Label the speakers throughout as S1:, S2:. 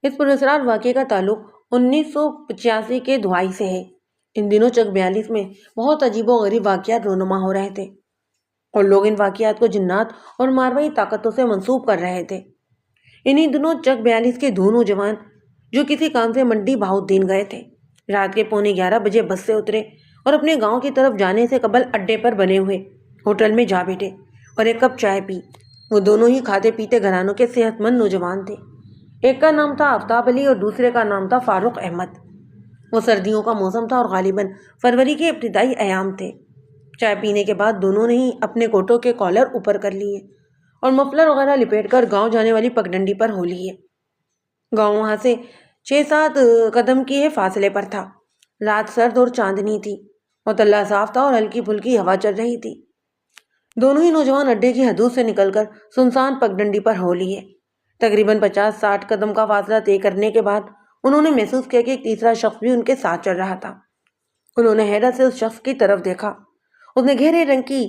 S1: اس پراسرار واقعے کا تعلق 1985 کے دھوائی سے ہے۔ ان دنوں چک 42 میں بہت عجیب و غریب واقعات رونما ہو رہے تھے اور لوگ ان واقعات کو جنات اور ماروائی طاقتوں سے منسوب کر رہے تھے۔ انہی دنوں چک 42 کے دو نوجوان جو کسی کام سے منڈی بہاؤالدین گئے تھے، رات کے 11:15 بجے بس سے اترے اور اپنے گاؤں کی طرف جانے سے قبل اڈے پر بنے ہوئے ہوٹل میں جا بیٹھے اور ایک کپ چائے پی۔ وہ دونوں ہی کھاتے پیتے گھرانوں کے صحت مند نوجوان تھے۔ ایک کا نام تھا آفتاب علی اور دوسرے کا نام تھا فاروق احمد۔ وہ سردیوں کا موسم تھا اور غالباً فروری کے ابتدائی ایام تھے۔ چائے پینے کے بعد دونوں نے ہی اپنے کوٹوں کے کالر اوپر کر لیے اور مفلر وغیرہ لپیٹ کر گاؤں جانے والی پگڈنڈی پر ہو لیے۔ گاؤں وہاں سے 6-7 قدم کے فاصلے پر تھا۔ رات سرد اور چاندنی تھی، مطلع صاف تھا اور ہلکی پھلکی ہوا چل رہی تھی۔ دونوں ہی نوجوان اڈے کی حدود سے نکل کر سنسان پگڈنڈی پر ہو لیے۔ تقریباً 50-60 قدم کا فاصلہ طے کرنے کے بعد انہوں نے محسوس کیا کہ ایک تیسرا شخص بھی ان کے ساتھ چل رہا تھا۔ انہوں نے حیرت سے اس شخص کی طرف دیکھا۔ اس نے گہرے رنگ کی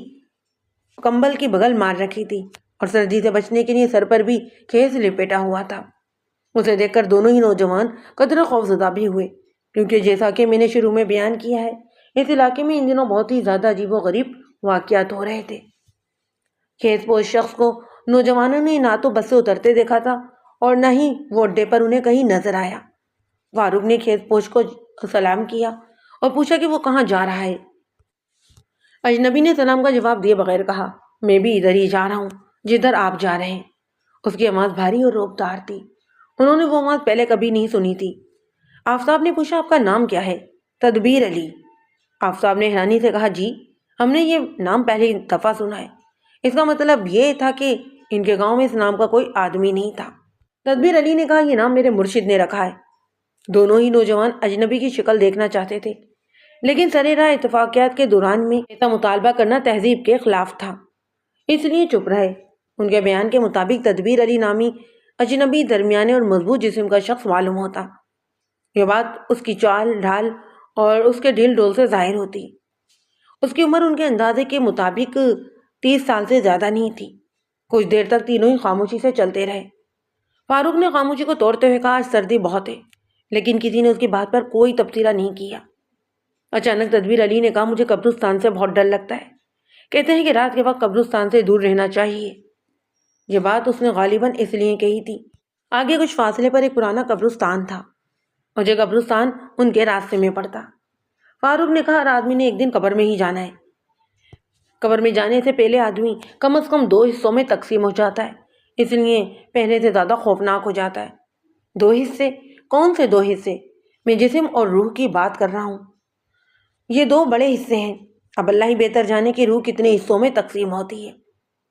S1: کمبل کی بغل مار رکھی تھی اور سردی سے بچنے کے لیے سر پر بھی خیز لپیٹا ہوا تھا۔ اسے دیکھ کر دونوں ہی نوجوان قدر خوفزدہ بھی ہوئے، کیونکہ جیسا کہ میں نے شروع میں بیان کیا ہے، اس علاقے میں ان دنوں بہت ہی زیادہ عجیب و غریب واقعات ہو رہے تھے۔ خیز پوش شخص کو نوجوانوں نے نہ تو بس سے اترتے دیکھا تھا اور نہ ہی وہ اڈے پر انہیں کہیں نظر آیا۔ فاروق نے خیز پوش کو سلام کیا اور پوچھا کہ وہ کہاں جا رہا ہے۔ اجنبی نے سلام کا جواب دیے بغیر کہا، میں بھی ادھر ہی جا رہا ہوں جدھر آپ جا رہے ہیں۔ اس کی آواز بھاری اور روبدار تھی۔ انہوں نے وہ آواز پہلے کبھی نہیں سنی تھی۔ آفتاب نے پوچھا، آپ کا نام کیا ہے؟ تدبیر علی۔ آفتاب نے حیرانی سے کہا، جی ہم نے یہ نام پہلی دفعہ سنا ہے۔ اس کا مطلب یہ تھا کہ ان کے گاؤں میں اس نام کا کوئی آدمی نہیں تھا۔ تدبیر علی نے کہا، یہ نام میرے مرشد نے رکھا ہے۔ دونوں ہی نوجوان اجنبی کی شکل دیکھنا چاہتے تھے، لیکن سرِ راہ اتفاقیات کے دوران میں ایسا مطالبہ کرنا تہذیب کے خلاف تھا، اس لیے چپ رہے۔ ان کے بیان کے مطابق تدبیر علی نامی اجنبی درمیانے اور مضبوط جسم کا شخص معلوم ہوتا۔ یہ بات اس کی چال ڈھال اور اس کے ڈھیل ڈول سے ظاہر ہوتی۔ اس کی عمر ان کے اندازے کے مطابق 30 سال سے زیادہ نہیں تھی۔ کچھ دیر تک تینوں ہی خاموشی سے چلتے رہے۔ فاروق نے خاموشی کو توڑتے ہوئے کہا، آج سردی بہت ہے، لیکن کسی نے اس کی بات پر کوئی تبصرہ نہیں کیا۔ اچانک تدبیر علی نے کہا، مجھے قبرستان سے بہت ڈر لگتا ہے۔ کہتے ہیں کہ رات کے وقت قبرستان سے دور رہنا چاہیے۔ یہ بات اس نے غالباً اس لیے کہی تھی۔ آگے کچھ فاصلے پر ایک پرانا قبرستان تھا اور یہ قبرستان ان کے راستے میں پڑتا۔ فاروق نے کہا، ہر آدمی نے ایک دن قبر میں ہی جانا ہے۔ قبر میں جانے سے پہلے آدمی کم از کم 2 حصوں میں تقسیم ہو جاتا ہے، اس لیے پہلے سے زیادہ خوفناک ہو جاتا ہے۔ 2 حصے؟ کون سے 2 حصے؟ میں جسم اور روح کی بات کر رہا ہوں۔ یہ 2 بڑے حصے ہیں۔ اب اللہ ہی بہتر جانے کہ روح کتنے حصوں میں تقسیم ہوتی ہے۔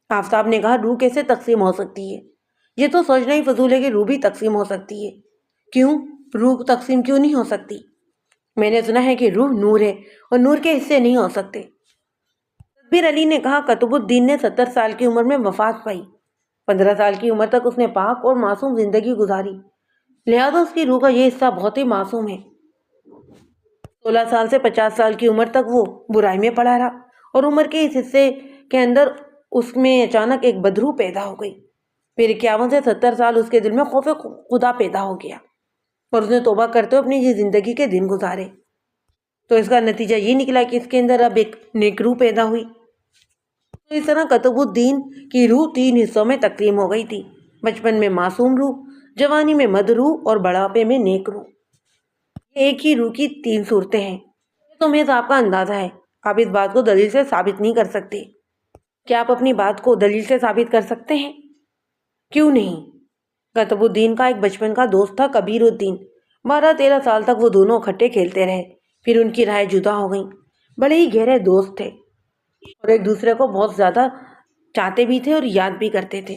S1: آفتاب نے کہا، روح کیسے تقسیم ہو سکتی ہے؟ یہ تو سوچنا ہی فضول ہے کہ روح بھی تقسیم ہو سکتی ہے۔ کیوں؟ روح تقسیم کیوں نہیں ہو سکتی؟ میں نے سنا ہے کہ روح نور ہے اور نور کے حصے نہیں ہو سکتے۔ تدبیر علی نے کہا، قطب الدین نے 70 سال کی عمر میں وفات پائی۔ 15 سال کی عمر تک اس نے پاک اور معصوم زندگی گزاری، لہذا اس کی روح کا یہ حصہ بہت ہی معصوم ہے۔ 16 سال سے 50 سال کی عمر تک وہ برائی میں پڑا رہا اور عمر کے اس حصے کے اندر اس میں اچانک ایک بدروح پیدا ہو گئی۔ پھر 51 سے 70 سال اس کے دل میں خوف خدا پیدا ہو گیا اور اس نے توبہ کرتے ہوئے اپنی یہ زندگی کے دن گزارے۔ تو اس کا نتیجہ یہ نکلا کہ اس کے اندر اب ایک نیک روح پیدا ہوئی۔ تو اس طرح قطب الدین کی روح 3 حصوں میں تقسیم ہو گئی تھی، بچپن میں معصوم روح، جوانی میں مد روح اور بڑھاپے میں نیک روح۔ ایک ہی روح کی 3 صورتیں ہیں۔ تو محض آپ کا اندازہ ہے، آپ اس بات کو دلیل سے ثابت نہیں کر سکتے۔ کیا آپ اپنی بات کو دلیل سے ثابت کر سکتے ہیں؟ کیوں نہیں؟ قطب الدین کا ایک بچپن کا دوست تھا کبیر الدین۔ 12-13 سال تک وہ دونوں اکٹھے کھیلتے رہے، پھر ان کی راہیں جدا ہو گئیں۔ بڑے ہی گہرے دوست تھے اور ایک دوسرے کو بہت زیادہ چاہتے بھی تھے اور یاد بھی کرتے تھے۔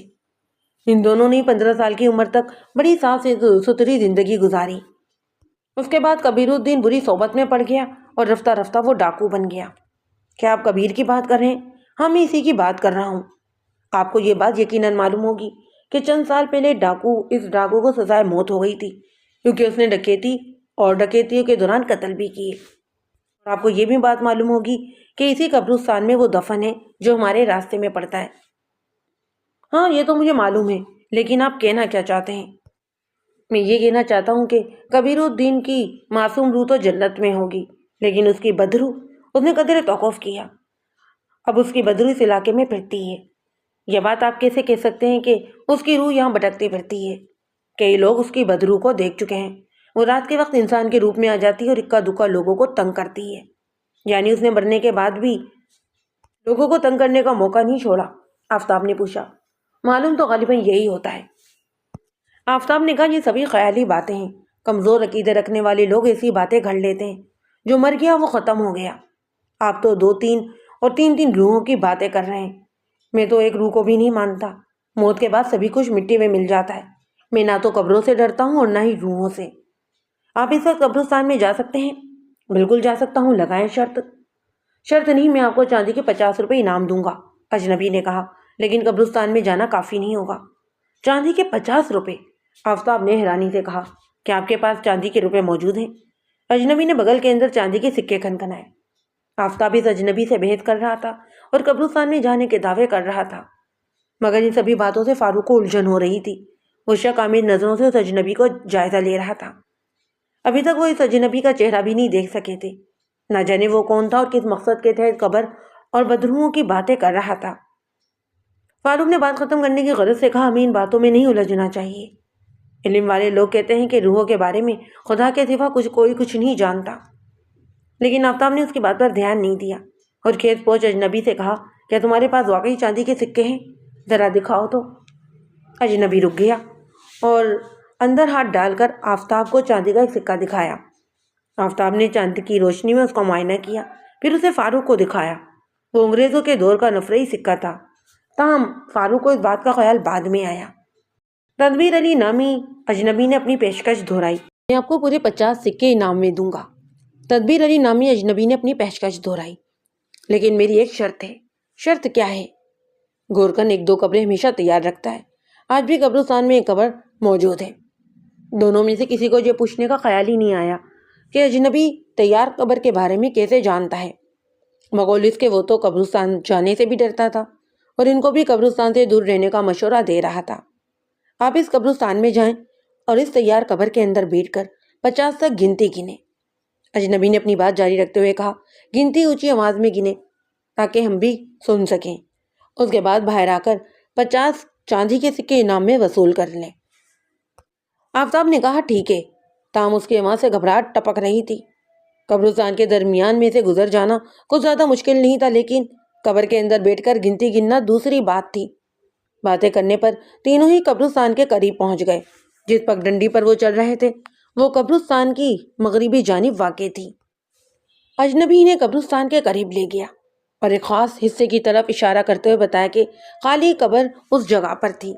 S1: ان دونوں نے 15 سال کی عمر تک بڑی صاف ستھری زندگی گزاری۔ اس کے بعد کبیر الدین بری صحبت میں پڑ گیا اور رفتہ رفتہ وہ ڈاکو بن گیا۔ کیا آپ کبیر کی بات کر رہے ہیں؟ ہاں، میں اسی کی بات کر رہا ہوں۔ آپ کو یہ بات یقیناً معلوم ہوگی کہ چند سال پہلے اس ڈاکو کو سزائے موت ہو گئی تھی، کیونکہ اس نے ڈکیتی اور ڈکیتیوں کے دوران قتل بھی کیے۔ اور آپ کو یہ بھی بات معلوم ہوگی کہ اسی قبرستان میں وہ دفن ہے جو ہمارے راستے میں پڑتا ہے۔ ہاں، یہ تو مجھے معلوم ہے، لیکن آپ کہنا کیا چاہتے ہیں؟ میں یہ کہنا چاہتا ہوں کہ کبیر الدین کی معصوم روح تو جنت میں ہوگی، لیکن اس کی بدروح، اس نے قدر توقف کیا، اب اس کی بدروح اس علاقے میں پھرتی ہے۔ یہ بات آپ کیسے کہہ سکتے ہیں کہ اس کی روح یہاں بھٹکتی پھرتی ہے؟ کئی لوگ اس کی بدروح کو دیکھ چکے ہیں۔ وہ رات کے وقت انسان کے روپ میں آ جاتی ہے اور اکا دکا لوگوں کو تنگ کرتی ہے۔ یعنی اس نے مرنے کے بعد بھی لوگوں کو تنگ کرنے کا موقع نہیں چھوڑا؟ آفتاب نے پوچھا۔ معلوم تو غالباً یہی ہوتا ہے۔ آفتاب نے کہا، یہ سبھی خیالی باتیں ہیں۔ کمزور عقیدے رکھنے والے لوگ ایسی باتیں گھڑ لیتے ہیں۔ جو مر گیا وہ ختم ہو گیا۔ آپ تو 2 3 اور 3 روحوں کی باتیں کر رہے ہیں۔ میں تو ایک روح کو بھی نہیں مانتا۔ موت کے بعد سبھی کچھ مٹی میں مل جاتا ہے۔ میں نہ تو قبروں سے ڈرتا ہوں اور نہ ہی روحوں سے۔ آپ اس وقت قبرستان میں جا سکتے ہیں؟ بالکل جا سکتا ہوں، لگائیں شرط۔ شرط نہیں، میں آپ کو چاندی کے 50 روپے انعام دوں گا، اجنبی نے کہا، لیکن قبرستان میں جانا کافی نہیں ہوگا۔ چاندی کے 50 روپے؟ آفتاب نے حیرانی سے کہا، کیا آپ کے پاس چاندی کے روپے موجود ہیں؟ اجنبی نے بغل کے اندر چاندی کے سکے کھنکھنائے۔ آفتاب اس اجنبی سے بحث کر رہا تھا اور قبرستان میں جانے کے دعوے کر رہا تھا، مگر ان سبھی باتوں سے فاروق کو الجھن ہو رہی تھی۔ وہ شک آمیز نظروں سے اس اجنبی کو جائزہ لے رہا تھا۔ ابھی تک وہ اس اجنبی کا چہرہ بھی نہیں دیکھ سکے تھے۔ نہ جانے وہ کون تھا اور کس مقصد کے تحت قبر اور بدروحوں کی باتیں کر رہا تھا۔ فاروق نے بات ختم کرنے کی غرض سے کہا، ہمیں ان باتوں میں نہیں الجھنا چاہیے۔ علم والے لوگ کہتے ہیں کہ روحوں کے بارے میں خدا کے سوا کوئی کچھ نہیں جانتا۔ لیکن آفتاب نے اس کی بات پر دھیان نہیں دیا اور کھیت پہنچ اجنبی سے کہا، کیا تمہارے پاس واقعی چاندی کے سکے ہیں؟ ذرا دکھاؤ تو۔ اجنبی رک گیا اور اندر ہاتھ ڈال کر آفتاب کو چاندی کا ایک سکہ دکھایا۔ آفتاب نے چاندی کی روشنی میں اس کا معائنہ کیا، پھر اسے فاروق کو دکھایا۔ وہ انگریزوں کے دور کا نفرئی سکہ تھا، تاہم فاروق کو اس بات کا خیال بعد میں آیا۔ تدبیر علی نامی اجنبی نے اپنی پیشکش دہرائی، میں آپ کو پورے 50 سکے انعام میں دوں گا۔ تدبیر علی نامی اجنبی نے اپنی پیشکش دہرائی، لیکن میری ایک شرط ہے۔ شرط کیا ہے؟ گورکن 1 2 قبریں ہمیشہ تیار رکھتا ہے۔ آج بھی قبرستان میں ایک قبر موجود ہے۔ دونوں میں سے کسی کو یہ پوچھنے کا خیال ہی نہیں آیا کہ اجنبی تیار قبر کے بارے میں کیسے جانتا ہے، مغول اس کے وہ تو قبرستان جانے سے بھی ڈرتا تھا اور ان کو بھی قبرستان سے دور رہنے کا مشورہ دے رہا تھا۔ آپ اس قبرستان میں جائیں اور اس تیار قبر کے اندر بیٹھ کر 50 تک گنتی گنے۔ اجنبی نے اپنی بات جاری رکھتے ہوئے کہا، گنتی اونچی آواز میں گنے تاکہ ہم بھی سن سکیں، اس کے بعد باہر آ کر 50 چاندی کے سکے انعام میں وصول کر لیں۔ آفتاب نے کہا، ٹھیک ہے، تاہم اس کی آواز سے گھبراہٹ ٹپک رہی تھی۔ قبرستان کے درمیان میں سے گزر جانا کچھ زیادہ مشکل نہیں تھا، لیکن قبر کے اندر بیٹھ کر گنتی گننا دوسری بات تھی۔ باتیں کرنے پر تینوں ہی قبرستان کے قریب پہنچ گئے۔ جس پگڈنڈی پر وہ چل رہے تھے وہ قبرستان کی مغربی جانب واقع تھی۔ اجنبی نے قبرستان کے قریب لے گیا اور ایک خاص حصے کی طرف اشارہ کرتے ہوئے بتایا کہ خالی قبر اس جگہ پر تھی۔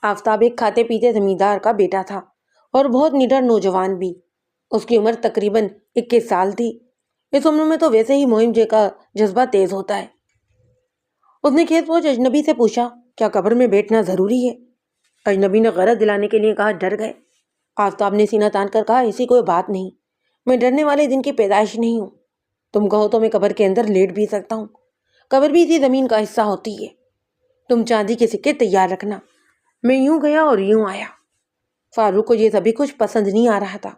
S1: آفتاب ایک کھاتے پیتے زمیندار کا بیٹا تھا اور بہت نڈر نوجوان بھی۔ اس کی عمر تقریباً 21 سال تھی۔ اس عمر میں تو ویسے ہی مہم کا جذبہ تیز ہوتا ہے۔ اس نے کھیت پہنچ اجنبی سے پوچھا، کیا قبر میں بیٹھنا ضروری ہے؟ اجنبی نے غرض دلانے کے لیے کہا، ڈر گئے؟ آفتاب نے سینہ تان کر کہا، ایسی کوئی بات نہیں، میں ڈرنے والے دن کی پیدائش نہیں ہوں۔ تم کہو تو میں قبر کے اندر لیٹ بھی سکتا ہوں، قبر بھی اسی زمین کا حصہ ہوتی ہے۔ تم چاندی کے سکے تیار رکھنا۔ میں یوں گیا اور یوں آیا۔ فاروق کو یہ سبھی کچھ پسند نہیں آ رہا تھا،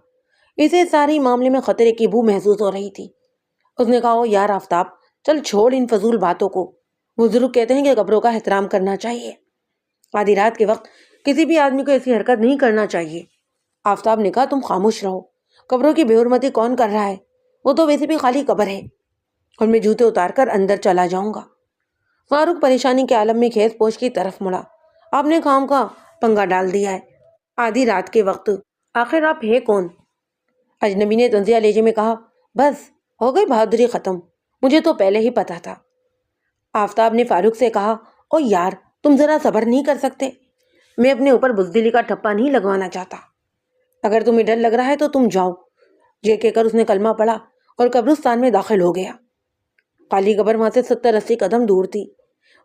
S1: اسے ساری معاملے میں خطرے کی بو محسوس ہو رہی تھی۔ اس نے کہا، او یار آفتاب، چل چھوڑ ان فضول باتوں کو۔ بزرگ کہتے ہیں کہ قبروں کا احترام کرنا چاہیے۔ آدھی رات کے وقت کسی بھی آدمی کو ایسی حرکت نہیں کرنا چاہیے۔ آفتاب نے کہا، تم خاموش رہو، قبروں کی بے حرمتی کون کر رہا ہے؟ وہ تو ویسے بھی خالی قبر ہے، اور میں جوتے اتار کر اندر چلا جاؤں گا۔ فاروق پریشانی کے عالم میں خیز پوش کی طرف مڑا۔ آپ نے کام کا پنگا ڈال دیا ہے، آدھی رات کے وقت، آخر آپ ہے کون؟ اجنبی نے تنزیہ لہجے میں کہا، بس ہو گئی بہادری ختم، مجھے تو پہلے ہی پتا تھا۔ آفتاب نے فاروق سے کہا، او یار تم ذرا صبر نہیں کر سکتے؟ میں اپنے اوپر بزدلی کا ٹھپا نہیں لگوانا چاہتا۔ اگر تمہیں ڈر لگ رہا ہے تو تم جاؤ، یہ کہہ کر اس نے کلمہ پڑھا اور قبرستان میں داخل ہو گیا۔ خالی قبر وہاں سے 70 80 قدم دور تھی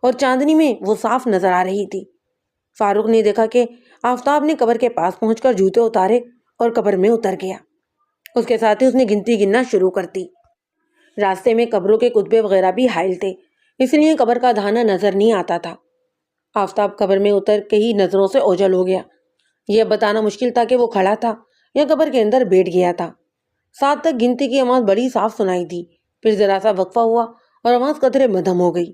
S1: اور چاندنی میں وہ صاف نظر آ رہی تھی۔ فاروق نے دیکھا کہ آفتاب نے قبر کے پاس پہنچ کر جوتے اتارے اور قبر میں اتر گیا۔ اس کے ساتھ ہی اس نے گنتی گننا شروع کر دی۔ راستے میں قبروں کے کتبے وغیرہ بھی حائل تھے، اس لیے قبر کا دھانا نظر نہیں آتا تھا۔ آفتاب قبر میں اتر کے ہی نظروں سے اوجھل ہو گیا۔ یہ بتانا مشکل تھا کہ وہ کھڑا تھا یا قبر کے اندر بیٹھ گیا تھا۔ 7 تک گنتی کی آواز بڑی صاف سنائی دی، پھر ذرا سا وقفہ ہوا اور آواز قطرے مدھم ہو گئی۔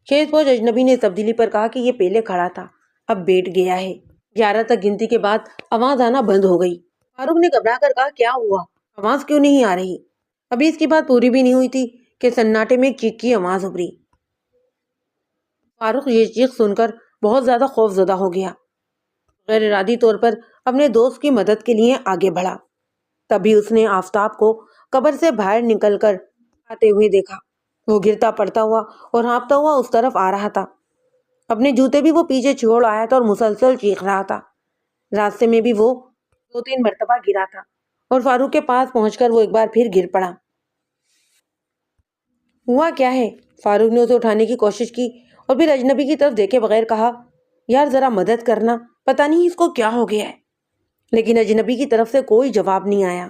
S1: خیز پوش اجنبی نے تبدیلی پر کہا کہ یہ پہلے کھڑا تھا، اب بیٹھ گیا ہے۔ 11 تک گنتی کے بعد آواز آنا بند ہو گئی۔ فاروق نے گھبرا کر کہا کیا ہوا؟ آواز کیوں نہیں آ رہی؟ ابھی اس کی بات پوری بھی نہیں ہوئی تھی کہ سناٹے میں ایک چیخ کی آواز ابھری۔ فاروق یہ چیخ سن کر بہت زیادہ خوف زدہ ہو گیا، غیر ارادی طور پر اپنے دوست کی مدد کے لیے آگے بڑھا۔ تبھی اس نے آفتاب کو قبر سے باہر نکل کر آتے ہوئے دیکھا۔ وہ گرتا پڑتا ہوا اور ہانپتا ہوا اس طرف آ رہا تھا۔ اپنے جوتے بھی وہ پیچھے چھوڑ آیا تھا اور مسلسل چیخ رہا تھا۔ راستے میں بھی وہ 2-3 مرتبہ گرا تھا اور فاروق کے پاس پہنچ کر وہ ایک بار پھر گر پڑا۔ ہوا کیا ہے؟ فاروق نے اسے اٹھانے کی کوشش کی اور پھر اجنبی کی طرف دیکھے بغیر کہا یار ذرا مدد کرنا، پتہ نہیں اس کو کیا ہو گیا ہے۔ لیکن اجنبی کی طرف سے کوئی جواب نہیں آیا۔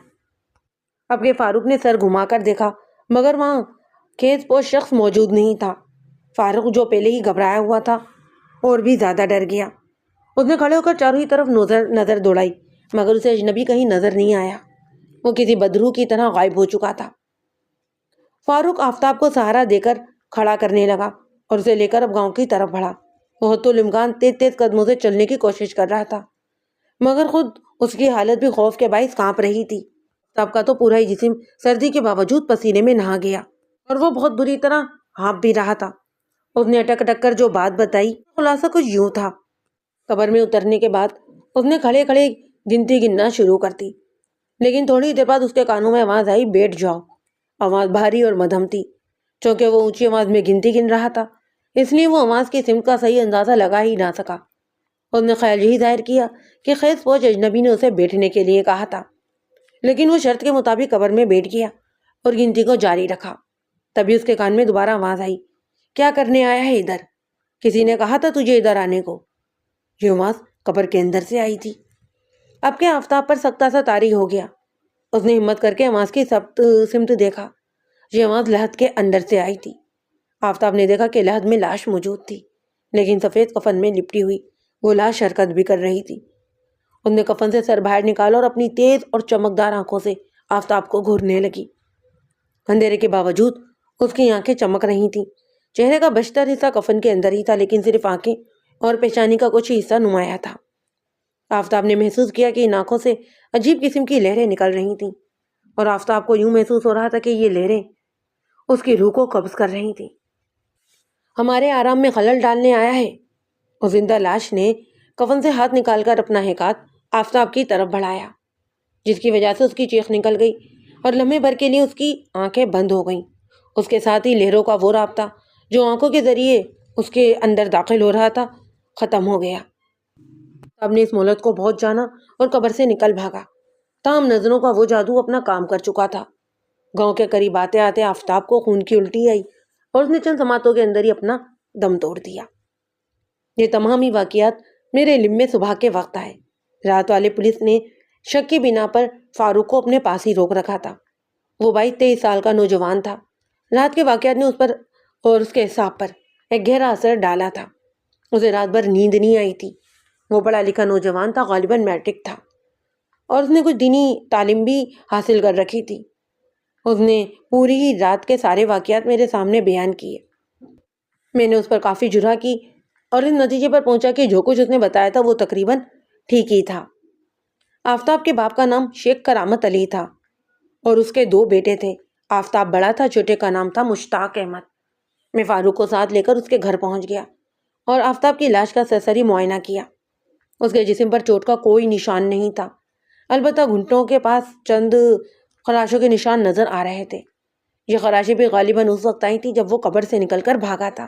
S1: اب کہ فاروق نے سر گھما کر دیکھا مگر وہاں خیز پوش شخص موجود نہیں تھا۔ فاروق جو پہلے ہی گھبرایا ہوا تھا اور بھی زیادہ ڈر گیا۔ اس نے کھڑے ہو کر چاروں ہی طرف نظر دوڑائی مگر اسے اجنبی کہیں نظر نہیں آیا۔ وہ کسی بدروح کی طرح غائب ہو چکا تھا۔ فاروق آفتاب کو سہارا دے کر کھڑا کرنے لگا اور اسے لے کر اب گاؤں کی طرف بڑھا۔ وہ حتی الامکان تیز تیز قدموں سے چلنے کی کوشش کر رہا تھا مگر خود اس کی حالت بھی خوف کے باعث کانپ رہی تھی۔ آفتاب کا تو پورا ہی جسم سردی کے باوجود پسینے میں نہا گیا اور وہ بہت بری طرح ہانپ بھی رہا تھا۔ اس نے اٹک اٹک کر جو بات بتائی خلاصہ کچھ یوں تھا۔ قبر میں اترنے کے بعد اس نے کھڑے کھڑے گنتی گننا شروع کر دی، لیکن تھوڑی دیر بعد اس کے کانوں میں آواز آئی بیٹھ جاؤ۔ آواز بھاری اور مدھم تھی، چونکہ وہ اونچی آواز میں گنتی گن رہا تھا اس لیے وہ آواز کی سمت کا صحیح اندازہ لگا ہی نہ سکا۔ اس نے خیال یہی ظاہر کیا کہ خیز پوش اجنبی نے اسے بیٹھنے کے لیے کہا تھا، لیکن وہ شرط کے مطابق قبر میں بیٹھ گیا اور گنتی کو جاری رکھا۔ تبھی اس کے کان میں دوبارہ آواز آئی کیا کرنے آیا ہے ادھر؟ کسی نے کہا تھا تجھے ادھر آنے کو؟ یہ آواز قبر کے اندر سے آئی تھی۔ اب کے آفتاب پر سخت سا طاری ہو گیا۔ اس نے ہمت کر کے آواز کی سمت دیکھا۔ یہ آواز لحد کے اندر سے آئی تھی۔ آفتاب نے دیکھا کہ لحد میں لاش موجود تھی، لیکن سفید کفن میں لپٹی ہوئی وہ لاش حرکت بھی کر رہی تھی۔ اس نے کفن سے سر باہر نکالا اور اپنی تیز اور چمکدار آنکھوں سے آفتاب کو گھورنے لگی۔ اندھیرے کے باوجود اس کی آنکھیں چمک رہی تھیں۔ چہرے کا بیشتر حصہ کفن کے اندر ہی تھا، لیکن صرف آنکھیں اور پیشانی کا کچھ حصہ نمایاں تھا۔ آفتاب نے محسوس کیا کہ ان آنکھوں سے عجیب قسم کی لہریں نکل رہی تھیں اور آفتاب کو یوں محسوس ہو رہا تھا کہ یہ لہریں اس کی روح کو قبض کر رہی تھیں۔ ہمارے آرام میں خلل ڈالنے آیا ہے۔ اس زندہ لاش نے کفن سے ہاتھ نکال کر اپنا ایک ہاتھ آفتاب کی طرف بڑھایا، جس کی وجہ سے اس کی چیخ نکل گئی اور لمحے بھر کے لیے اس کی آنکھیں بند ہو گئیں۔ اس کے ساتھ ہی لہروں کا وہ رابطہ جو آنکھوں کے ذریعے اس کے اندر داخل ہو رہا تھا ختم ہو گیا۔ آفتاب نے اس مہلت کو بہت جانا اور قبر سے نکل بھاگا، تاہم نظروں کا وہ جادو اپنا کام کر چکا تھا۔ گاؤں کے قریب آتے آتے آفتاب کو خون کی الٹی آئی اور اس نے چند سماعتوں کے اندر ہی اپنا دم توڑ دیا۔ یہ تمام ہی واقعات میرے علم میں صبح کے وقت آئے۔ رات والے پولیس نے شک کی بنا پر فاروق کو اپنے پاس ہی روک رکھا تھا۔ وہ 22-23 سال کا نوجوان تھا۔ رات کے واقعات نے اس پر اور اس کے حساب پر ایک گہرا اثر ڈالا تھا۔ اسے رات بھر نیند نہیں آئی تھی۔ وہ پڑھا لکھا نوجوان تھا، غالباً میٹرک تھا اور اس نے کچھ دینی تعلیم بھی حاصل کر رکھی تھی۔ اس نے پوری ہی رات کے سارے واقعات میرے سامنے بیان کیے۔ میں نے اس پر کافی جرح کی اور اس نتیجے پر پہنچا کہ جو کچھ اس نے بتایا تھا وہ تقریباً ٹھیک ہی تھا۔ آفتاب کے باپ کا نام شیخ کرامت علی تھا اور اس کے 2 بیٹے تھے۔ آفتاب بڑا تھا، چھوٹے کا نام تھا مشتاق احمد۔ میں فاروق کو ساتھ لے کر اس کے گھر پہنچ گیا اور آفتاب کی لاش کا سرسری معائنہ کیا۔ اس کے جسم پر چوٹ کا کوئی نشان نہیں تھا، البتہ گھنٹوں کے پاس چند خراشوں کے نشان نظر آ رہے تھے۔ یہ خراشیں بھی غالباً اس وقت آئی تھی جب وہ قبر سے نکل کر بھاگا تھا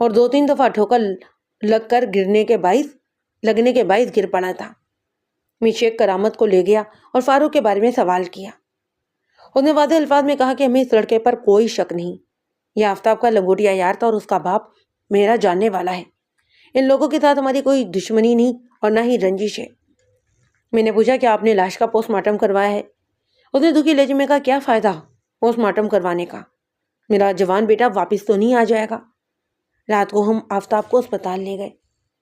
S1: اور 2-3 دفعہ ٹھوکر لگنے کے باعث گر پڑا تھا۔ میں شیخ کرامت کو لے گیا اور فاروق کے بارے میں سوال کیا۔ اس نے واضح الفاظ میں کہا کہ ہمیں اس لڑکے پر کوئی شک نہیں، یہ آفتاب کا لنگوٹیا یار تھا اور اس کا باپ میرا جاننے والا ہے۔ ان لوگوں کے ساتھ ہماری کوئی دشمنی نہیں اور نہ ہی رنجش ہے۔ میں نے پوچھا کہ آپ نے لاش کا پوسٹ مارٹم کروایا ہے؟ اس نے دکھی لہجے میں کہا کیا فائدہ پوسٹ مارٹم کروانے کا، میرا جوان بیٹا واپس تو نہیں آ جائے گا۔ رات کو ہم آفتاب کو اسپتال لے گئے۔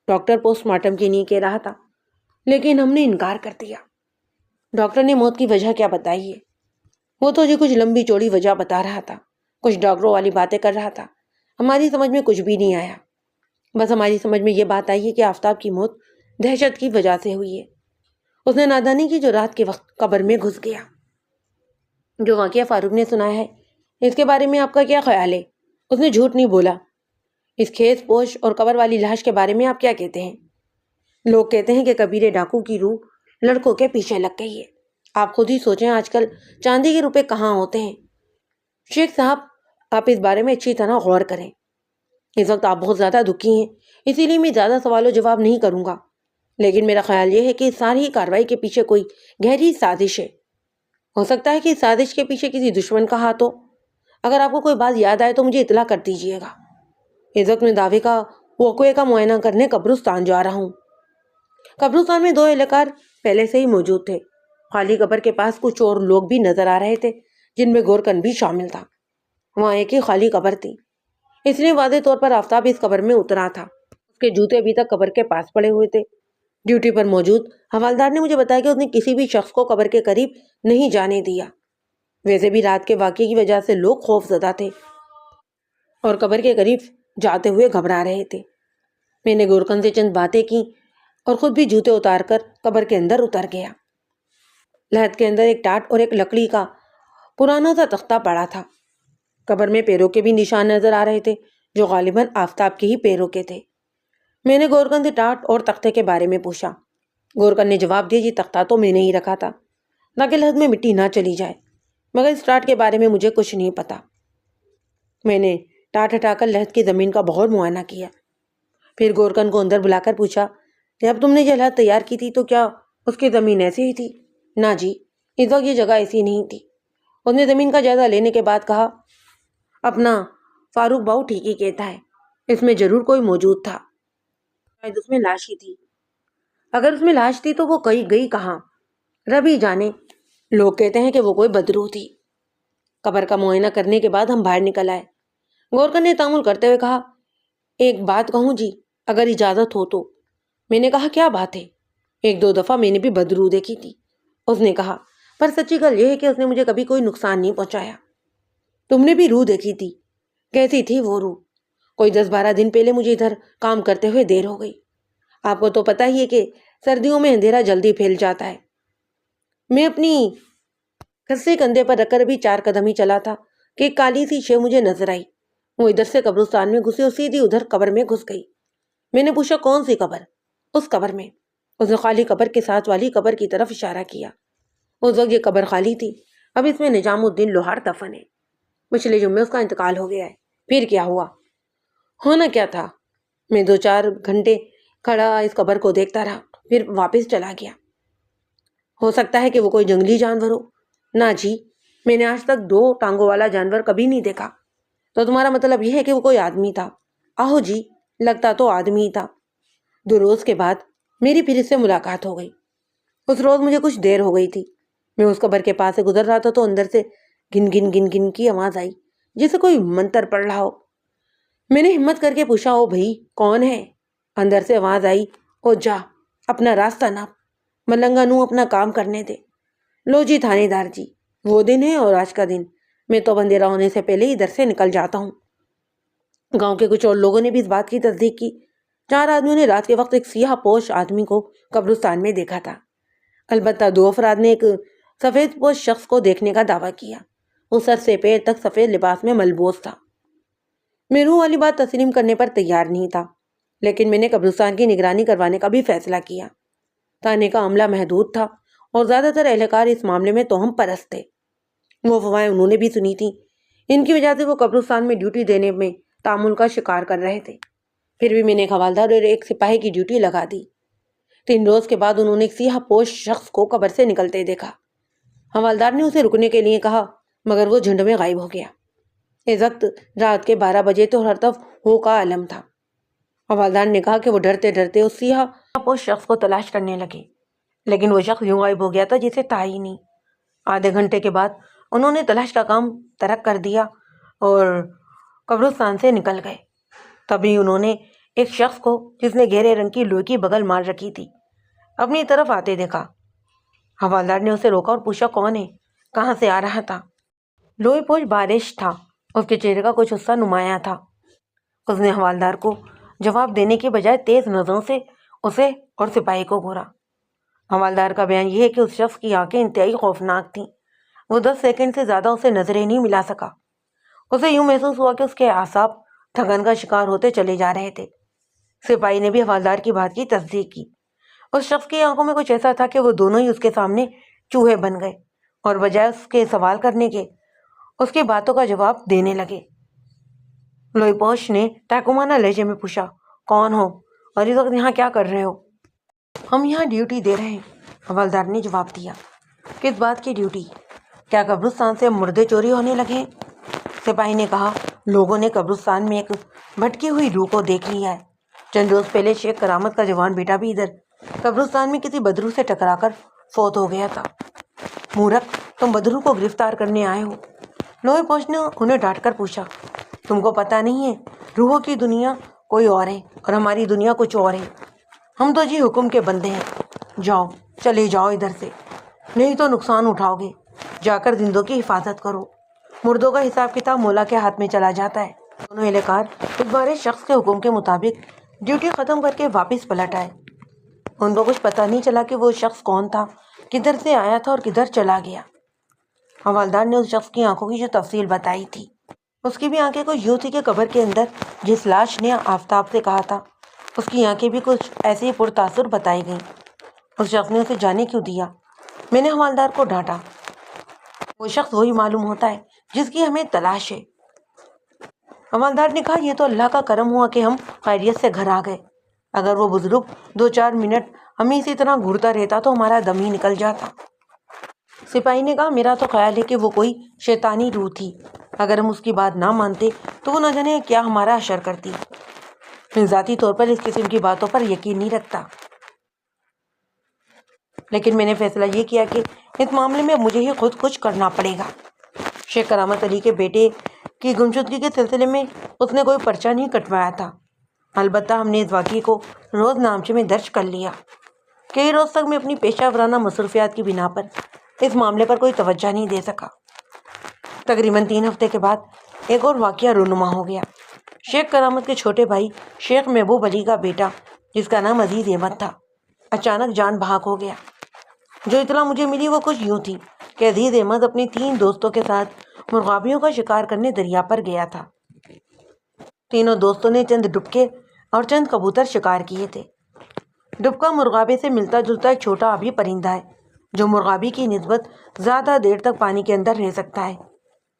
S1: ڈاکٹر پوسٹ مارٹم کی نہیں کہہ رہا تھا لیکن ہم نے انکار کر دیا۔ ڈاکٹر نے موت کی وجہ کیا بتائی ہے؟ وہ تو کچھ لمبی چوڑی وجہ بتا رہا تھا، کچھ ڈاکٹروں والی باتیں کر رہا تھا۔ ہماری سمجھ میں کچھ بھی نہیں آیا۔ بس ہماری سمجھ میں یہ بات آئی ہے کہ آفتاب کی موت دہشت کی وجہ سے ہوئی ہے۔ اس نے نادانی کی جو رات کے وقت قبر میں گھس گیا۔ جو واقعہ فاروق نے سنا ہے، اس کے بارے میں آپ کا کیا خیال ہے؟ اس نے جھوٹ نہیں بولا۔ اس کھیس پوش اور قبر والی لاش کے بارے میں آپ کیا کہتے ہیں؟ لوگ کہتے ہیں کہ کبیرے ڈاکو کی روح لڑکوں کے پیچھے لگ گئی ہے۔ آپ خود ہی سوچیں آج کل چاندی کے روپے کہاں ہوتے ہیں۔ شیخ صاحب، آپ اس بارے میں اچھی طرح غور کریں۔ اس وقت آپ بہت زیادہ دکھی ہیں، اسی لیے میں زیادہ سوال و جواب نہیں کروں گا، لیکن میرا خیال یہ ہے کہ اس ساری کارروائی کے پیچھے کوئی گہری سازش ہے۔ ہو سکتا ہے کہ اس سازش کے پیچھے کسی دشمن کا ہاتھ ہو۔ اگر آپ کو کوئی بات یاد آئے تو مجھے اطلاع کر دیجیے گا۔ اس وقت میں دعوے کا وقوع کا معائنہ کرنے قبرستان جا رہا ہوں۔ قبرستان میں 2 اہلکار پہلے سے ہی موجود تھے۔ خالی قبر کے پاس کچھ اور لوگ بھی نظر آ رہے تھے، جن میں گورکن بھی شامل تھا۔ وہاں ایک ہی خالی قبر تھی، اس لیے واضح طور پر آفتاب اس قبر میں اترا تھا۔ اس کے جوتے ابھی تک قبر کے پاس پڑے ہوئے تھے۔ ڈیوٹی پر موجود حوالدار نے مجھے بتایا کہ اس نے کسی بھی شخص کو قبر کے قریب نہیں جانے دیا۔ ویسے بھی رات کے واقعے کی وجہ سے لوگ خوف زدہ تھے اور قبر کے قریب جاتے ہوئے گھبرا رہے تھے۔ میں نے گورکن سے چند باتیں کی اور خود بھی جوتے اتار کر قبر کے اندر اتر گیا۔ لحد کے اندر ایک ٹاٹ اور ایک لکڑی کا پرانا سا تختہ پڑا تھا۔ قبر میں پیروں کے بھی نشان نظر آ رہے تھے، جو غالباً آفتاب کے ہی پیروں کے تھے۔ میں نے گورکن سے ٹاٹ اور تختے کے بارے میں پوچھا۔ گورکن نے جواب دیا، یہ تختہ تو میں نے ہی رکھا تھا تاکہ لحد میں مٹی نہ چلی جائے، مگر اس ٹاٹ کے بارے میں مجھے کچھ نہیں پتا۔ میں نے ٹاٹ ہٹا کر لحد کی زمین کا بہت معائنہ کیا، پھر گورکن کو اندر بلا کر پوچھا، جب تم نے یہ لحد تیار کی تھی تو کیا اس کی زمین ایسی ہی تھی؟ نہ جی، اس وقت یہ جگہ ایسی نہیں تھی۔ اس نے زمین کا جائزہ لینے کے بعد کہا، اپنا فاروق باؤ ٹھیک ہی کہتا ہے، اس میں ضرور کوئی موجود تھا، شاید اس میں لاش ہی تھی۔ اگر اس میں لاش تھی تو وہ گئی کہاں؟ رب ہی جانے۔ لوگ کہتے ہیں کہ وہ کوئی بدروح تھی۔ قبر کا معائنہ کرنے کے بعد ہم باہر نکل آئے۔ گورکن نے تامل کرتے ہوئے کہا، ایک بات کہوں جی، اگر اجازت ہو تو؟ میں نے کہا، کیا بات ہے؟ 1-2 دفعہ میں نے بھی بدروح دیکھی تھی۔ اس نے کہا، پر سچی گل یہ ہے کہ اس نے مجھے کبھی کوئی نقصان نہیں پہنچایا۔ تم نے بھی روح دیکھی تھی؟ کیسی تھی وہ روح؟ کوئی 10-12 دن پہلے مجھے ادھر کام کرتے ہوئے دیر ہو گئی۔ آپ کو تو پتہ ہی ہے کہ سردیوں میں اندھیرا جلدی پھیل جاتا ہے۔ میں اپنی کھسے کندھے پر رکھ کر بھی 4 قدم ہی چلا تھا کہ ایک کالی سی شے مجھے نظر آئی۔ وہ ادھر سے قبرستان میں گھسی اور سیدھی ادھر قبر میں گھس گئی۔ میں نے پوچھا، کون سی قبر؟ اس قبر میں۔ اس نے خالی قبر کے ساتھ والی قبر کی طرف اشارہ کیا۔ اس وقت یہ قبر خالی تھی۔ اب اس میں نظام الدین لوہار دفن ہے۔ پچھلے جمعے اس کا انتقال ہو گیا ہے۔ پھر کیا ہوا؟ ہونا کیا تھا؟ میں 2-4 گھنٹے کھڑا اس قبر کو دیکھتا رہا، پھر واپس چلا گیا۔ ہو سکتا ہے کہ وہ کوئی جنگلی جانور ہو۔ نہ جی، میں نے آج تک 2 ٹانگوں والا جانور کبھی نہیں دیکھا۔ تو تمہارا مطلب یہ ہے کہ وہ کوئی آدمی تھا؟ آہو جی، لگتا تو آدمی ہی تھا۔ 2 روز کے بعد میری پھر اس سے ملاقات ہو گئی۔ اس روز مجھے کچھ دیر ہو گئی تھی۔ میں اس قبر کے پاس سے گزر رہا تھا تو اندر سے گن گن گن گن کی آواز آئی، جیسے کوئی منتر پڑھ رہا ہو۔ میں نے ہمت کر کے پوچھا، او بھائی، کون ہے؟ اندر سے آواز آئی، او جا، اپنا راستہ ناپ، ملنگا نو اپنا کام کرنے دے۔ لو جی تھانے دار جی، وہ دن ہے اور آج کا دن، میں تو اندھیرا ہونے سے پہلے ہی ادھر سے نکل جاتا ہوں۔ گاؤں کے کچھ اور لوگوں نے بھی اس بات کی تصدیق کی۔ 4 آدمیوں نے رات کے وقت ایک سیاہ پوش آدمی کو قبرستان میں دیکھا تھا۔ البتہ 2 افراد نے ایک سفید پوش شخص کو دیکھنے کا دعویٰ کیا۔ وہ سر سے پیر تک سفید لباس میں ملبوس تھا۔ میں روح والی بات تسلیم کرنے پر تیار نہیں تھا، لیکن میں نے قبرستان کی نگرانی کروانے کا بھی فیصلہ کیا۔ تانے کا عملہ محدود تھا اور زیادہ تر اہلکار اس معاملے میں توہم پرست تھے۔ وہ افواہیں انہوں نے بھی سنی تھی۔ ان کی وجہ سے وہ قبرستان میں ڈیوٹی دینے میں تعامل کا شکار کر رہے تھے۔ پھر بھی میں نے ایک حوالدار اور ایک سپاہی کی ڈیوٹی لگا دی۔ 3 روز کے بعد انہوں نے ایک سیاہ پوش شخص کو قبر سے نکلتے دیکھا۔ حوالدار نے اسے رکنے کے لیے کہا، مگر وہ جھنڈ میں غائب ہو گیا۔ اس وقت رات کے 12 بجے تو ہر طرف ہو کا عالم تھا۔ حوالدار نے کہا کہ وہ ڈرتے ڈرتے اس سیاہ پوش شخص کو تلاش کرنے لگے، لیکن وہ شخص یوں غائب ہو گیا تھا جسے تھا ہی نہیں۔ آدھے گھنٹے کے بعد انہوں نے تلاش کا کام ترک کر دیا اور قبرستان سے نکل گئے۔ تبھی انہوں نے ایک شخص کو، جس نے گہرے رنگ کی لوہے کی بغل مار رکھی تھی، اپنی طرف آتے دیکھا۔ حوالدار نے اسے روکا اور پوچھا کون ہے، کہاں سے آ رہا تھا؟ لوئی پوش بارش تھا، اس کے چہرے کا کچھ غصہ نمایاں تھا۔ اس نے حوالدار کو جواب دینے کے بجائے تیز نظروں سے اسے اور سپاہی کو گھورا۔ حوالدار کا بیان یہ ہے کہ اس شخص کی آنکھیں انتہائی خوفناک تھیں۔ وہ 10 سیکنڈ سے زیادہ اسے نظریں نہیں ملا سکا۔ اسے یوں محسوس ہوا کہ اس کے اعصاب تھکن کا شکار ہوتے چلے جا رہے تھے۔ سپاہی نے بھی حوالدار کی بات کی تصدیق کی۔ اس شخص کی آنکھوں میں کچھ ایسا تھا کہ وہ دونوں ہی اس کے سامنے چوہے بن گئے اور بجائے اس کے سوال کرنے کے اس کی باتوں کا جواب دینے لگے۔ لوئی پوش نے تحکمانہ لہجے میں پوچھا کون ہو اور اس وقت یہاں کیا کر رہے ہو؟ ہم یہاں ڈیوٹی دے رہے ہیں، حوالدار نے جواب دیا۔ کس بات کی ڈیوٹی؟ کیا قبرستان سے مردے چوری ہونے لگے ہیں؟ سپاہی نے کہا لوگوں نے قبرستان میں ایک بھٹکی ہوئی روح کو دیکھ لیا ہے۔ چند روز پہلے شیخ کرامت کا جوان بیٹا بھی ادھر قبرستان میں کسی بدرو سے ٹکرا کر فوت ہو گیا تھا۔ مورخ، تم بدرو کو گرفتار کرنے آئے ہو؟ لوئی پوش نے انہیں ڈانٹ کر پوچھا۔ تم کو پتہ نہیں ہے روحوں کی دنیا کوئی اور ہے اور ہماری دنیا کچھ اور ہے۔ ہم تو جی حکم کے بندے ہیں۔ جاؤ، چلے جاؤ ادھر سے، نہیں تو نقصان اٹھاؤ گے۔ جا کر زندوں کی حفاظت کرو، مردوں کا حساب کتاب مولا کے ہاتھ میں چلا جاتا ہے۔ دونوں اہلکار اس بارے شخص کے حکم کے مطابق ڈیوٹی ختم کر کے واپس پلٹ آئے۔ ان کو کچھ پتہ نہیں چلا کہ وہ شخص کون تھا، کدھر سے آیا تھا اور کدھر چلا گیا۔ حوالدار نے اس شخص کی آنکھوں کی جو تفصیل بتائی تھی، اس کی بھی آنکھیں کچھ یوں تھی کہ قبر کے اندر جس لاش نے آفتاب سے کہا تھا، اس کی آنکھیں بھی کچھ ایسے ہی پرتاثر بتائی گئیں۔ اس شخص نے اسے جانے کیوں دیا؟ میں نے حوالدار کو ڈانٹا۔ وہ شخص وہی معلوم ہوتا ہے جس کی ہمیں تلاش ہے۔ حوالدار نے کہا یہ تو اللہ کا کرم ہوا کہ ہم خیریت سے گھر آ گئے۔ اگر وہ بزرگ 2-4 منٹ ہمیں اسی طرح گھورتا رہتا تو ہمارا دم ہی نکل جاتا۔ سپاہی نے کہا میرا تو خیال ہے کہ وہ کوئی شیطانی روح تھی۔ اگر ہم اس کی بات نہ مانتے تو وہ نہ جانے کیا ہمارا اشر کرتی۔ میں ذاتی طور پر اس قسم کی باتوں پر یقین نہیں رکھتا، لیکن میں نے فیصلہ یہ کیا کہ اس معاملے میں مجھے ہی خود کچھ کرنا پڑے گا۔ شیخ کرامت علی کے بیٹے کی گمشدگی کے سلسلے میں اس نے کوئی پرچہ نہیں کٹوایا تھا، البتہ ہم نے اس واقعے کو روز نامچے میں درج کر لیا۔ کئی روز تک میں اپنی پیشہ ورانہ مصروفیات کی بنا پر اس معاملے پر کوئی توجہ نہیں دے سکا۔ تقریباً 3 ہفتے کے بعد ایک اور واقعہ رونما ہو گیا۔ شیخ کرامت کے چھوٹے بھائی شیخ محبوب علی کا بیٹا، جس کا نام عزیز احمد تھا، اچانک جان بحق ہو گیا۔ جو اطلاع مجھے ملی وہ کچھ یوں تھی کہ عزیز احمد اپنی 3 دوستوں کے ساتھ مرغابیوں کا شکار کرنے دریا پر گیا تھا۔ تینوں دوستوں نے چند ڈبکے اور چند کبوتر شکار کیے تھے۔ ڈبکا مرغابے سے ملتا جلتا ایک چھوٹا آبی پرندہ ہے جو مرغابی کی نسبت زیادہ دیر تک پانی کے اندر رہ سکتا ہے۔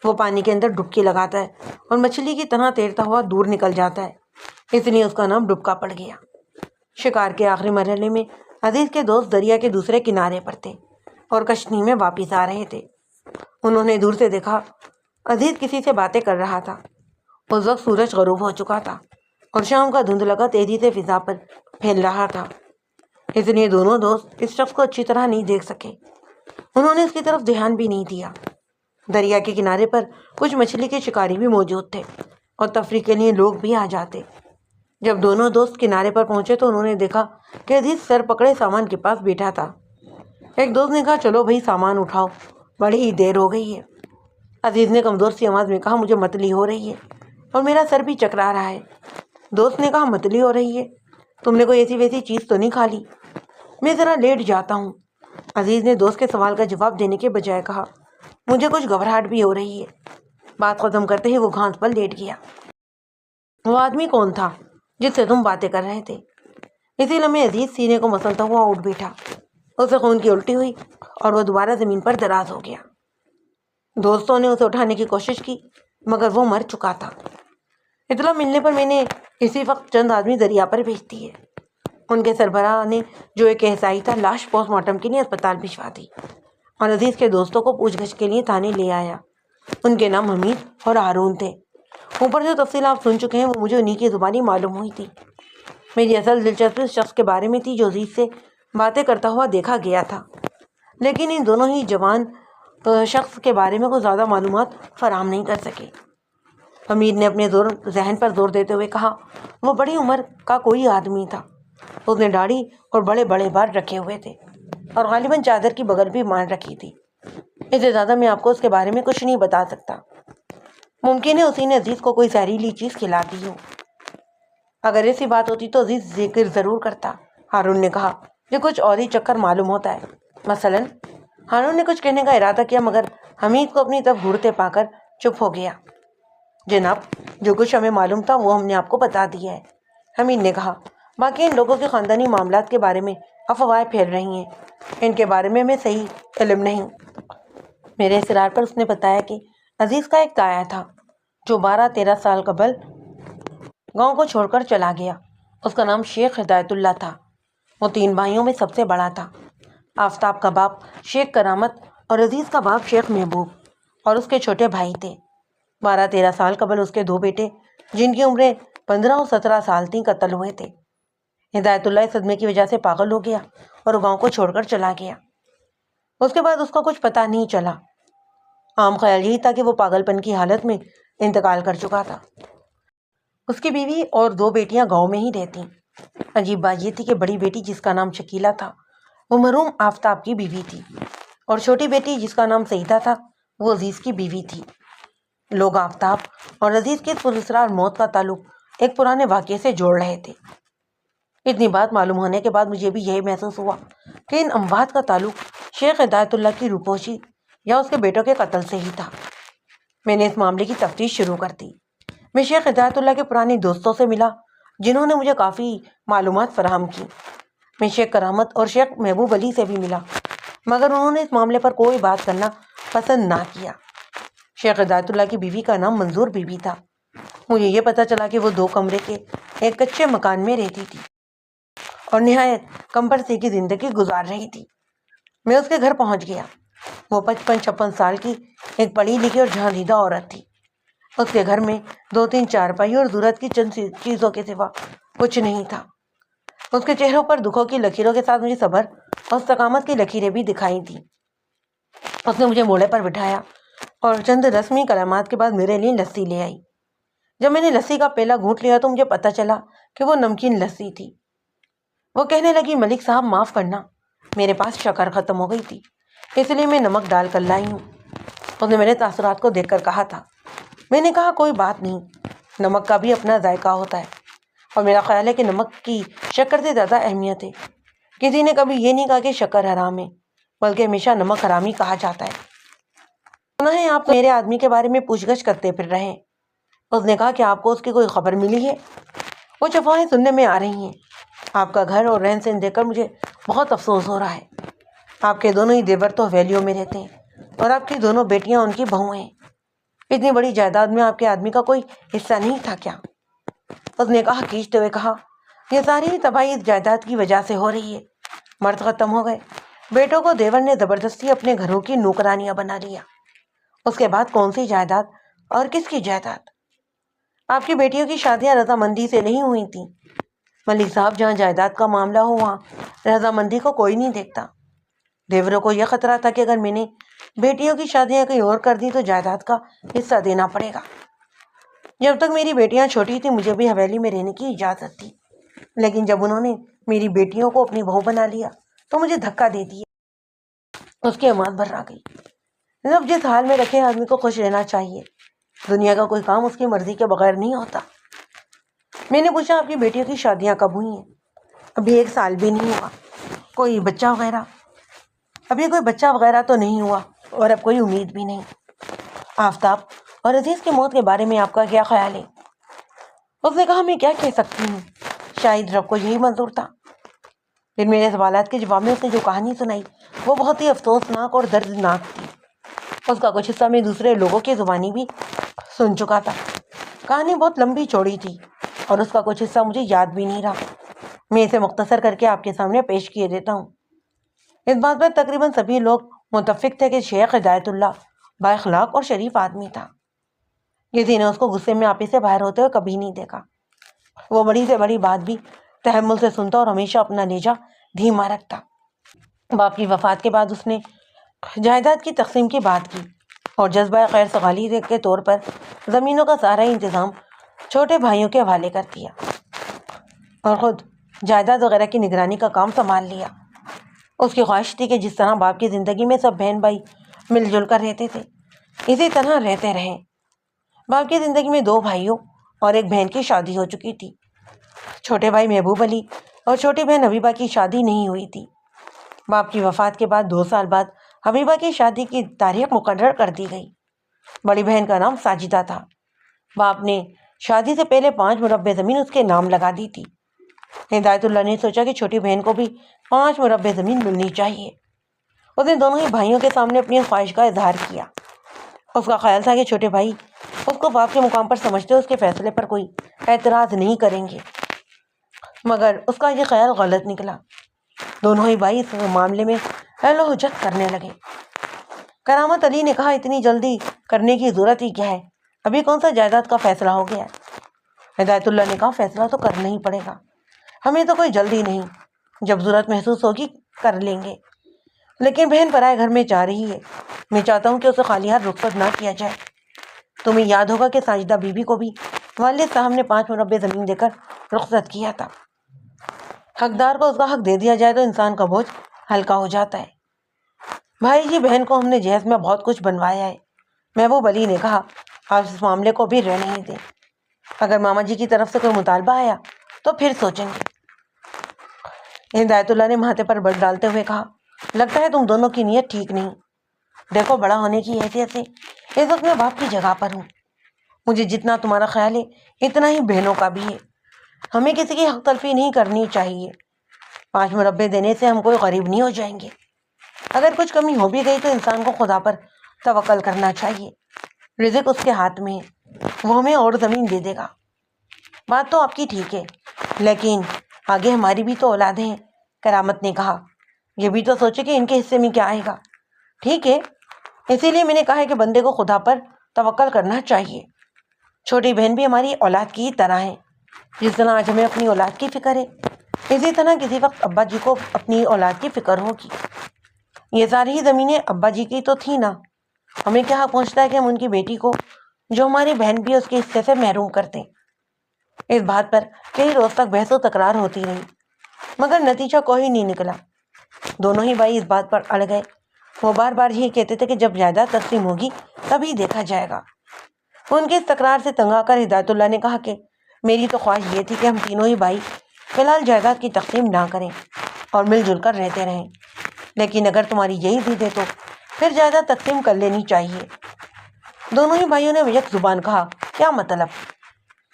S1: وہ پانی کے اندر ڈبکی لگاتا ہے اور مچھلی کی طرح تیرتا ہوا دور نکل جاتا ہے، اس لیے اس کا نام ڈبکا پڑ گیا۔ شکار کے آخری مرحلے میں عزیز کے دوست دریا کے دوسرے کنارے پر تھے اور کشتی میں واپس آ رہے تھے۔ انہوں نے دور سے دیکھا عزیز کسی سے باتیں کر رہا تھا۔ اس وقت سورج غروب ہو چکا تھا اور شام کا دھند لگا تیزی سے فضا پر پھیل رہا تھا، اس لیے دونوں دوست اس شخص کو اچھی طرح نہیں دیکھ سکے۔ انہوں نے اس کی طرف دھیان بھی نہیں دیا۔ دریا کے کنارے پر کچھ مچھلی کے شکاری بھی موجود تھے اور تفریح کے لیے لوگ بھی آ جاتے۔ جب دونوں دوست کنارے پر پہنچے تو انہوں نے دیکھا کہ عزیز سر پکڑے سامان کے پاس بیٹھا تھا۔ ایک دوست نے کہا چلو بھائی سامان اٹھاؤ، بڑی ہی دیر ہو گئی ہے۔ عزیز نے کمزور سی آواز میں کہا مجھے متلی ہو رہی ہے اور میرا سر بھی چکرا رہا ہے۔ دوست نے کہا متلی ہو رہی ہے؟ تم نے کوئی ایسی ویسی چیز تو نہیں کھا لی؟ میں ذرا لیٹ جاتا ہوں۔ عزیز نے دوست کے سوال کا جواب دینے کے بجائے کہا مجھے کچھ گھبراہٹ بھی ہو رہی ہے۔ بات ختم کرتے ہی وہ گھاس پر لیٹ گیا۔ وہ آدمی کون تھا جس سے تم باتیں کر رہے تھے؟ اسی لمحے عزیز سینے کو مسلتا ہوا اٹھ بیٹھا، اسے خون کی الٹی ہوئی اور وہ دوبارہ زمین پر دراز ہو گیا۔ دوستوں نے اسے اٹھانے کی کوشش کی مگر وہ مر چکا تھا۔ اطلاع ملنے پر میں نے اسی وقت چند آدمی دریا پر بھیج دیے۔ ان کے سربراہ نے جو ایک احسائی تھا لاش پوسٹ مارٹم کے لیے اسپتال بھجوا دی اور عزیز کے دوستوں کو پوچھ گچھ کے لیے تھانے لے آیا۔ ان کے نام حمید اور ہارون تھے۔ اوپر جو تفصیل آپ سن چکے ہیں وہ مجھے انہی کی زبانی معلوم ہوئی تھی۔ میری اصل دلچسپی اس شخص کے بارے میں تھی جو عزیز سے باتیں کرتا ہوا دیکھا گیا تھا، لیکن ان دونوں ہی جوان شخص کے بارے میں کوئی زیادہ معلومات فراہم نہیں کر سکے۔ حمید نے اپنے ذہن پر زور دیتے ہوئے کہا وہ بڑی عمر کا کوئی آدمی تھا اس نے داڑھی اور بڑے بڑے بال رکھے ہوئے تھے اور غالباً چادر کی بغل بھی مان رکھی تھی۔ اس سے زیادہ میں آپ کو اس کے بارے میں کچھ نہیں بتا سکتا۔ ممکن ہے اسی نے عزیز کو کوئی زہریلی چیز کھلا دی ہو۔ اگر ایسی بات ہوتی تو عزیز ذکر ضرور کرتا، ہارون نے کہا۔ یہ کچھ اور ہی چکر معلوم ہوتا ہے۔ مثلاً ہارون نے کچھ کہنے کا ارادہ کیا مگر حمید کو اپنی طرف گھورتے پا کر چپ ہو گیا۔ جناب، جو کچھ ہمیں معلوم تھا وہ ہم نے آپ کو بتا دیا ہے، حمید نے کہا۔ باقی ان لوگوں کے خاندانی معاملات کے بارے میں افواہیں پھیل رہی ہیں، ان کے بارے میں ہمیں صحیح علم نہیں۔ میرے اصرار پر اس نے بتایا کہ عزیز کا ایک تایا تھا جو 12-13 سال قبل گاؤں کو چھوڑ کر چلا گیا۔ اس کا نام شیخ ہدایت اللہ تھا۔ وہ 3 بھائیوں میں سب سے بڑا تھا۔ آفتاب کا باپ شیخ کرامت اور عزیز کا باپ شیخ محبوب اور اس کے چھوٹے بھائی تھے۔ 12-13 سال قبل اس کے 2 بیٹے جن کی عمریں 15 اور 17 سال تھیں قتل ہوئے تھے۔ ہدایت اللہ اس صدمے کی وجہ سے پاگل ہو گیا اور گاؤں کو چھوڑ کر چلا گیا۔ اس کے بعد اس کا کچھ پتہ نہیں چلا۔ عام خیال یہی تھا کہ وہ پاگل پن کی حالت میں انتقال کر چکا تھا۔ اس کی بیوی اور 2 بیٹیاں گاؤں میں ہی رہتی۔ عجیب بات یہ تھی کہ بڑی بیٹی جس کا نام شکیلہ تھا وہ مرحوم آفتاب کی بیوی تھی اور چھوٹی بیٹی جس کا نام سعیدہ تھا وہ عزیز کی بیوی تھی۔ لوگ آفتاب اور عزیز کی پراسرار موت کا تعلق ایک پرانے واقعے سے جوڑ رہے تھے۔ اتنی بات معلوم ہونے کے بعد مجھے بھی یہی محسوس ہوا کہ ان اموات کا تعلق شیخ ہدایت اللہ کی روپوشی یا اس کے بیٹوں کے قتل سے ہی تھا۔ میں نے اس معاملے کی تفتیش شروع کر دی۔ میں شیخ ہدایت اللہ کے پرانے دوستوں سے ملا جنہوں نے مجھے کافی معلومات فراہم کی۔ میں شیخ کرامت اور شیخ محبوب علی سے بھی ملا مگر انہوں نے اس معاملے پر کوئی بات کرنا پسند نہ کیا۔ شیخ ہدایت اللہ کی بیوی کا نام منظور بی بی تھا۔ مجھے یہ پتہ چلا کہ وہ 2 کمرے کے ایک کچے مکان میں رہتی تھی اور نہایت کم پرسی کی زندگی گزار رہی تھی۔ میں اس کے گھر پہنچ گیا۔ وہ 55-56 سال کی ایک پڑھی لکھی اور جہاں دیدہ عورت تھی۔ اس کے گھر میں 2-3 چارپائی اور ضرورت کی چند چیزوں کے سوا کچھ نہیں تھا۔ اس کے چہروں پر دکھوں کی لکیروں کے ساتھ مجھے صبر اور استقامت کی لکیریں بھی دکھائی تھیں۔ اس نے مجھے موڑے پر بٹھایا اور چند رسمی کلمات کے بعد میرے لیے لسی لے آئی۔ جب میں نے لسی کا پیلا گھونٹ لیا تو مجھے پتہ چلا کہ وہ نمکین لسی تھی۔ وہ کہنے لگی، ملک صاحب معاف کرنا، میرے پاس شکر ختم ہو گئی تھی اس لیے میں نمک ڈال کر لائی ہوں۔ اس نے میرے تاثرات کو دیکھ کر کہا تھا۔ میں نے کہا، کوئی بات نہیں، نمک کا بھی اپنا ذائقہ ہوتا ہے اور میرا خیال ہے کہ نمک کی شکر سے زیادہ اہمیت ہے۔ کسی نے کبھی یہ نہیں کہا کہ شکر حرام ہے بلکہ ہمیشہ نمک حرامی کہا جاتا ہے۔ سنا ہے آپ میرے آدمی کے بارے میں پوچھ گچھ کرتے پھر رہے ہیں۔ اس نے کہا کہ آپ کو اس کی کوئی خبر ملی ہے؟ وہ افواہیں سننے میں آ رہی ہیں۔ آپ کا گھر اور رہن سہن دیکھ کر مجھے بہت افسوس ہو رہا ہے۔ آپ کے دونوں ہی دیور تو حویلیوں میں رہتے ہیں اور آپ کی دونوں بیٹیاں ان کی بہو ہیں۔ اتنی بڑی جائیداد میں آپ کے آدمی کا کوئی حصہ نہیں تھا کیا؟ اس نے کہا کھینچتے ہوئے کہا، یہ ساری تباہی اس جائیداد کی وجہ سے ہو رہی ہے۔ مرد ختم ہو گئے، بیٹوں کو دیور نے زبردستی اپنے گھروں کی نوکرانیاں بنا لیا۔ اس کے بعد کون سی جائیداد اور کس کی جائیداد؟ آپ کی بیٹیوں کی شادیاں رضامندی سے نہیں ہوئی تھیں۔ ملک صاحب، جہاں جائیداد کا معاملہ ہو وہاں رضامندی کو کوئی نہیں دیکھتا۔ دیوروں کو یہ خطرہ تھا کہ اگر میں نے بیٹیوں کی شادیاں کہیں اور کر دی تو جائیداد کا حصہ دینا پڑے گا۔ جب تک میری بیٹیاں چھوٹی تھیں مجھے بھی حویلی میں رہنے کی اجازت تھی، لیکن جب انہوں نے میری بیٹیوں کو اپنی بہو بنا لیا تو مجھے دھکا دے دیا۔ اس کی اماد بھر آ گئی۔ جب جس حال میں رکھے آدمی کو خوش رہنا چاہیے، دنیا کا کوئی کام اس کی مرضی کے بغیر نہیں ہوتا۔ میں نے پوچھا، آپ کی بیٹیوں کی شادیاں کب ہوئی ہیں؟ ابھی 1 سال بھی نہیں ہوا۔ کوئی بچہ وغیرہ؟ ابھی کوئی بچہ وغیرہ تو نہیں ہوا اور اب کوئی امید بھی نہیں۔ آفتاب اور عزیز کی موت کے بارے میں آپ کا کیا خیال ہے؟ اس نے کہا، میں کیا کہہ سکتی ہوں، شاید رب کو یہی منظور تھا۔ پھر میرے سوالات کے جواب میں اس نے جو کہانی سنائی وہ بہت ہی افسوسناک اور دردناک تھی۔ اس کا کچھ حصہ میں دوسرے لوگوں کی زبانی بھی سن چکا تھا۔ کہانی بہت لمبی چوڑی تھی اور اس کا کچھ حصہ مجھے یاد بھی نہیں رہا۔ میں اسے مختصر کر کے آپ کے سامنے پیش کیے دیتا ہوں۔ اس بات پر تقریباً سبھی لوگ متفق تھے کہ شیخ ہدایت اللہ با اخلاق اور شریف آدمی تھا۔ کسی نے اس کو غصے میں آپے سے باہر ہوتے ہوئے کبھی نہیں دیکھا۔ وہ بڑی سے بڑی بات بھی تحمل سے سنتا اور ہمیشہ اپنا لہجہ دھیما رکھتا۔ باپ کی وفات کے بعد اس نے جائیداد کی تقسیم کی بات کی اور جذبہ خیر سگالی کے طور پر زمینوں کا سارا انتظام چھوٹے بھائیوں کے حوالے کر دیا اور خود جائیداد وغیرہ کی نگرانی کا کام سنبھال لیا۔ اس کی خواہش تھی کہ جس طرح باپ کی زندگی میں سب بہن بھائی مل جل کر رہتے تھے اسی طرح رہتے رہیں۔ باپ کی زندگی میں 2 بھائیوں اور ایک بہن کی شادی ہو چکی تھی۔ چھوٹے بھائی محبوب علی اور چھوٹی بہن حبیبہ کی شادی نہیں ہوئی تھی۔ باپ کی وفات کے بعد 2 سال بعد حبیبہ کی شادی کی تاریخ مقرر کر دی گئی۔ بڑی بہن کا نام ساجدہ تھا۔ باپ نے شادی سے پہلے 5 مربع زمین اس کے نام لگا دی تھی۔ ہدایت اللہ نے سوچا کہ چھوٹی بہن کو بھی 5 مربع زمین ملنی چاہیے۔ اس نے دونوں ہی بھائیوں کے سامنے اپنی خواہش کا اظہار کیا۔ اس کا خیال تھا کہ چھوٹے بھائی اس کو باپ کے مقام پر سمجھتے اس کے فیصلے پر کوئی اعتراض نہیں کریں گے، مگر اس کا یہ خیال غلط نکلا۔ دونوں ہی بھائی اس معاملے میں اہل و حجت کرنے لگے۔ کرامت علی نے کہا، اتنی جلدی کرنے کی ضرورت ہی کیا ہے، ابھی کون سا جائیداد کا فیصلہ ہو گیا ہے۔ ہدایت اللہ نے کہا، فیصلہ تو کرنا ہی پڑے گا، ہمیں تو کوئی جلدی نہیں، جب ضرورت محسوس ہوگی کر لیں گے۔ لیکن بہن پرائے گھر میں جا رہی ہے، میں چاہتا ہوں کہ اسے خالی ہاتھ رخصت نہ کیا جائے۔ تمہیں یاد ہوگا کہ ساجدہ بی بی کو بھی والد صاحب نے 5 مربع زمین دے کر رخصت کیا تھا۔ حقدار کو اس کا حق دے دیا جائے تو انسان کا بوجھ ہلکا ہو جاتا ہے۔ بھائی جی بہن کو ہم نے جہیز میں بہت کچھ بنوایا ہے۔ محبوب علی نے کہا، آپ اس معاملے کو بھی رہنے ہی دیں، اگر ماما جی کی طرف سے کوئی مطالبہ آیا تو پھر سوچیں گے۔ ہدایت اللہ نے ماتھے پر بٹ ڈالتے ہوئے کہا، لگتا ہے تم دونوں کی نیت ٹھیک نہیں۔ دیکھو، بڑا ہونے کی حیثیت سے اس وقت میں باپ کی جگہ پر ہوں۔ مجھے جتنا تمہارا خیال ہے اتنا ہی بہنوں کا بھی ہے۔ ہمیں کسی کی حق تلفی نہیں کرنی چاہیے۔ 5 مربع دینے سے ہم کوئی غریب نہیں ہو جائیں گے۔ اگر کچھ کمی ہو بھی گئی تو انسان کو خدا پر توکل کرنا چاہیے۔ رزق اس کے ہاتھ میں ہے، وہ ہمیں اور زمین دے دے گا۔ بات تو آپ کی ٹھیک ہے، لیکن آگے ہماری بھی تو اولادیں ہیں۔ کرامت نے کہا، یہ بھی تو سوچے کہ ان کے حصے میں کیا آئے گا۔ ٹھیک ہے، اسی لیے میں نے کہا ہے کہ بندے کو خدا پر توکل کرنا چاہیے۔ چھوٹی بہن بھی ہماری اولاد کی طرح ہے۔ جس طرح آج ہمیں اپنی اولاد کی فکر ہے، اسی طرح کسی وقت ابا جی کو اپنی اولاد کی فکر ہوگی۔ یہ ساری ہی زمینیں ابا جی کی تو تھی نا، ہمیں کیا حق پہنچتا ہے کہ ہم ان کی بیٹی کو، جو ہماری بہن بھی اس کے حصے سے محروم کرتے ہیں۔ اس بات پر کئی روز تک بحث و تکرار ہوتی رہی، مگر نتیجہ کوئی نہیں نکلا۔ دونوں ہی بھائی اس بات پر اڑ گئے۔ وہ بار بار یہی کہتے تھے کہ جب جائیداد تقسیم ہوگی تبھی دیکھا جائے گا۔ ان کے اس تکرار سے تنگ آ کر ہدایت اللہ نے کہا کہ میری تو خواہش یہ تھی کہ ہم تینوں ہی بھائی فی الحال جائیداد کی تقسیم نہ کریں اور مل جل کر رہتے رہیں، لیکن اگر تمہاری یہی ضد ہے تو پھر جائیداد تقسیم کر لینی چاہیے۔ دونوں ہی بھائیوں نے یک زبان کہا، کیا مطلب؟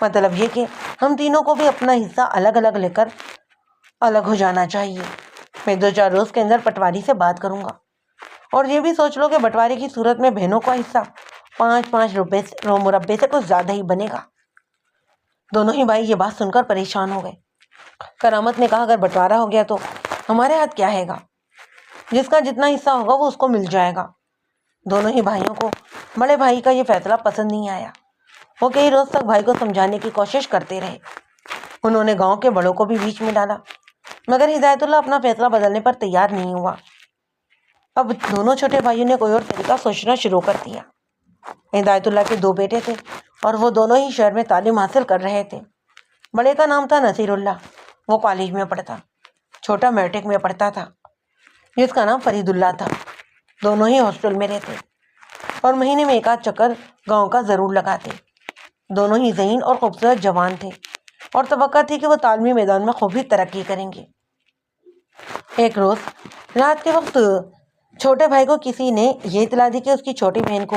S1: مطلب یہ کہ ہم تینوں کو بھی اپنا حصہ الگ الگ لے کر الگ ہو جانا چاہیے۔ میں 2-4 روز کے اندر پٹواری سے بات کروں گا، اور یہ بھی سوچ لو کہ بٹوارے کی صورت میں بہنوں کا حصہ 5-5 مربع سے کچھ زیادہ ہی بنے گا۔ دونوں ہی بھائی یہ بات سن کر پریشان ہو گئے۔ کرامت نے کہا، اگر بٹوارہ ہو گیا تو ہمارے ہاتھ کیا ہے گا؟ جس کا جتنا حصہ ہوگا وہ اس کو مل جائے گا۔ دونوں ہی بھائیوں کو بڑے بھائی کا یہ فیصلہ پسند نہیں آیا۔ وہ کئی روز تک بھائی کو سمجھانے کی کوشش کرتے رہے۔ انہوں نے گاؤں کے بڑوں کو بھی بیچ میں ڈالا، مگر ہدایت اللہ اپنا فیصلہ بدلنے پر تیار نہیں ہوا۔ اب دونوں چھوٹے بھائیوں نے کوئی اور طریقہ سوچنا شروع کر دیا۔ ہدایت اللہ کے 2 بیٹے تھے اور وہ دونوں ہی شہر میں تعلیم حاصل کر رہے تھے۔ بڑے کا نام تھا نصیر اللہ، وہ کالج میں پڑھتا۔ چھوٹا میٹرک میں پڑھتا تھا، جس کا نام فرید اللہ تھا۔ دونوں ہی ہاسٹل میں رہتے اور مہینے میں 1 آدھ چکر گاؤں کا ضرور لگاتے۔ دونوں ہی ذہین اور خوبصورت جوان تھے اور توقع تھی کہ وہ تعلیمی میدان میں خوب ہی ترقی کریں گے۔ ایک روز رات کے وقت چھوٹے بھائی کو کسی نے یہ اطلاع دی کہ اس کی چھوٹی بہن کو